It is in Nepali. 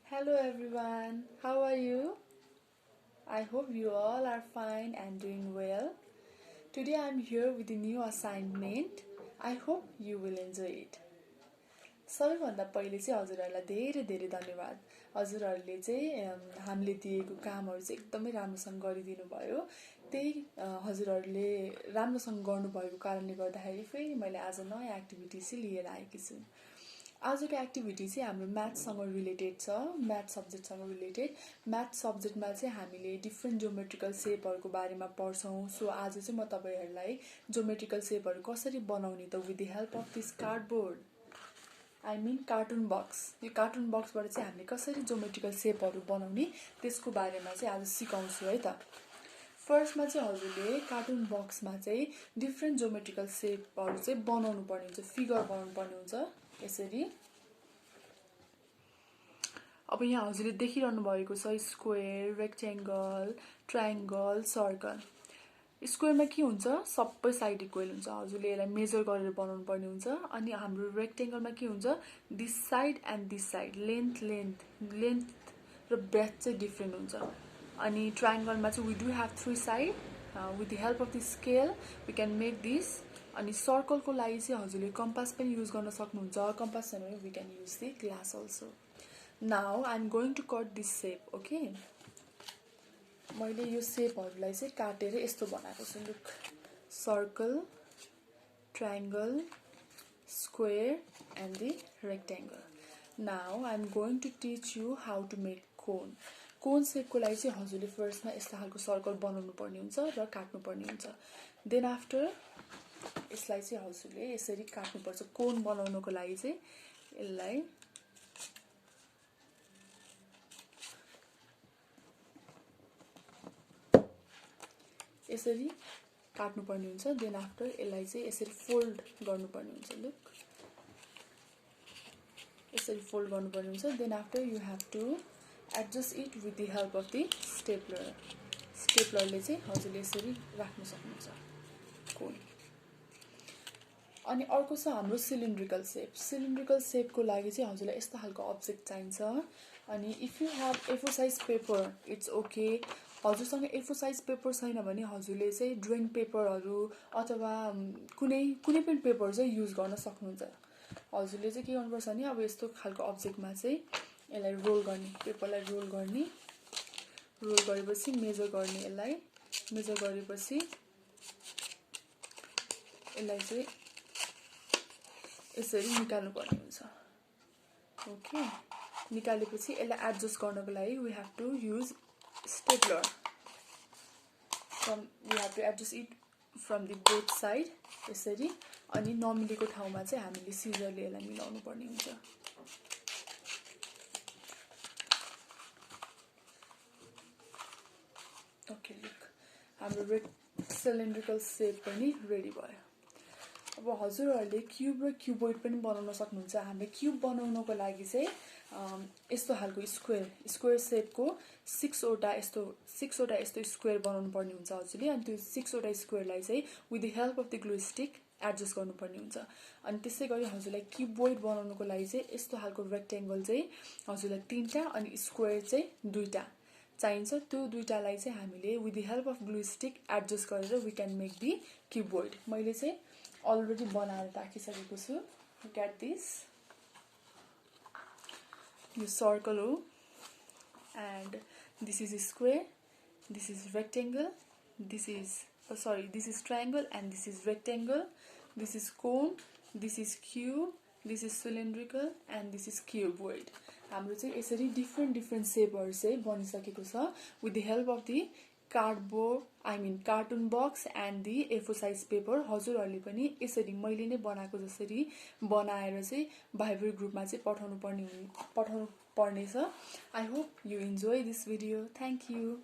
Hello everyone, how are you? I hope you all are fine and doing well. Today I'm here with a new assignment. I hope you will enjoy it. सबैभन्दा पहिले चाहिँ हजुरहरूलाई धेरै धेरै धन्यवाद. हजुरहरूले चाहिँ हामीले दिएको कामहरू चाहिँ एकदमै राम्रोसँग गरिदिनु भयो. त्यही हजुरहरूले राम्रोसँग गर्नुभएको कारणले गर्दाखेरि फेरि मैले आज नयाँ एक्टिभिटी चाहिँ लिएर आएकी छु. आजको एक्टिभिटी चाहिँ हाम्रो म्याथसँग रिलेटेड छ, म्याथ सब्जेक्टसँग रिलेटेड. म्याथ सब्जेक्टमा चाहिँ हामीले डिफ्रेन्ट ज्योमेट्रिकल सेपहरूको बारेमा पढ्छौँ. सो आज चाहिँ म तपाईहरुलाई ज्योमेट्रिकल सेपहरू कसरी बनाउने त with the help of this cardboard, I mean carton box. यो कार्टुन बक्सबाट चाहिँ हामीले कसरी ज्योमेट्रिकल सेपहरू बनाउने त्यसको बारेमा चाहिँ आज सिकाउँछु है त. फर्स्टमा चाहिँ हजुरले कार्टुन बक्समा चाहिँ डिफ्रेन्ट ज्योमेट्रिकल सेपहरू चाहिँ बनाउनु पर्ने हुन्छ, फिगर बनाउनु पर्ने हुन्छ. यसरी अब यहाँ हजुरले देखिरहनु भएको छ स्क्वायर, रेक्टेंगल, ट्रायंगल, सर्कल. स्क्वायरमा के हुन्छ, सबै साइड इक्वल हुन्छ. हजुरले यसलाई मेजर गरेर बनाउनु पर्ने हुन्छ. अनि हाम्रो रेक्टेंगलमा के हुन्छ, this side and this side length र ब्रेथ चाहिँ डिफ्रेन्ट हुन्छ. अनि ट्रायंगलमा चाहिँ we do have 3 side. With the help of the scale we can make this. अनि सर्कलको लागि चाहिँ हजुरले कम्पास पनि युज गर्न सक्नुहुन्छ. कम्पास छैन भने we can use the glass also. Now I am going to cut this shape. Okay, मैले यो सेपहरूलाई चाहिँ काटेर यस्तो बनाएको छु. Look, circle, triangle, square and the rectangle. Now I am going to teach you how to make cone. Cone सेपको लागि चाहिँ हजुरले फर्स्टमा यस्तो खालको सर्कल बनाउनु पर्ने हुन्छ र काट्नु पर्ने हुन्छ. देन आफ्टर यसलाई चाहिँ हजुरले यसरी काट्नुपर्छ. कोन बनाउनको लागि चाहिँ यसलाई यसरी काट्नुपर्ने हुन्छ. देन आफ्टर यसलाई चाहिँ यसरी फोल्ड गर्नुपर्ने हुन्छ. लुक, यसरी फोल्ड गर्नुपर्ने हुन्छ. Then after you have to adjust it with the help of the stapler. स्टेपलरले चाहिँ हजुरले यसरी राख्न सक्नुहुन्छ कोन. अनि अर्को छ हाम्रो सिलिन्ड्रिकल सेप. सिलिन्ड्रिकल सेपको लागि चाहिँ हजुरलाई यस्तो खालको अब्जेक्ट चाहिन्छ. अनि if you have A4 size paper it's okay. हजुरसँग A4 साइज पेपर छैन भने हजुरले चाहिँ ड्रइङ पेपरहरू अथवा कुनै पनि पेपर चाहिँ युज गर्न सक्नुहुन्छ. हजुरले चाहिँ के गर्नुपर्छ भने अब यस्तो खालको अब्जेक्टमा चाहिँ यसलाई रोल गर्ने, पेपरलाई रोल गर्ने. रोल गरेपछि मेजर गर्ने. यसलाई मेजर गरेपछि यसलाई चाहिँ यसरी निकाल्नु पर्ने हुन्छ. ओके, निकालेपछि यसलाई एडजस्ट गर्नको लागि we have to use stapler. We have to adjust it from the both side यसरी. अनि नमिलेको ठाउँमा चाहिँ हामीले सिजरले यसलाई मिलाउनु पर्ने हुन्छ. ओके, लुक, हाम्रो सिलिन्ड्रिकल सेप पनि रेडी भयो. अब हजुरहरूले क्युब र क्युबोइड पनि बनाउन सक्नुहुन्छ. हामीले क्युब बनाउनको लागि चाहिँ यस्तो खालको स्क्वायर सेपको 6वटा यस्तो स्क्वायर बनाउनु पर्ने हुन्छ हजुरले. अनि त्यो 6वटा स्क्वायरलाई चाहिँ with the help of the glue stick adjust गर्नुपर्ने हुन्छ. अनि त्यसै गरी हजुरलाई क्युबोइड बनाउनको लागि चाहिँ यस्तो खालको रेक्टेंगल चाहिँ हजुरलाई 3टा अनि स्क्वायर चाहिँ 2टा चाहिन्छ. त्यो 2टालाई चाहिँ हामीले with the help of glue stick adjust गरेर we can make the cuboid. मैले चाहिँ अलरेडी बनाएर राखिसकेको छु. Look at this. यो सर्कल हो and this is square, this is rectangle, this is triangle and this is rectangle, this is cone, this is cube, this is cylindrical and this is cuboid. हाम्रो चाहिँ यसरी डिफ्रेन्ट सेपहरू चाहिँ बनिसकेको छ with the help of the cardboard, I mean carton box and the A4 size paper. हजुरहरूले पनि यसरी मैले नै बनाएको जसरी बनाएर चाहिँ भाइबर ग्रुपमा चाहिँ पठाउनु पर्नेछ. I hope you enjoy this video. Thank you.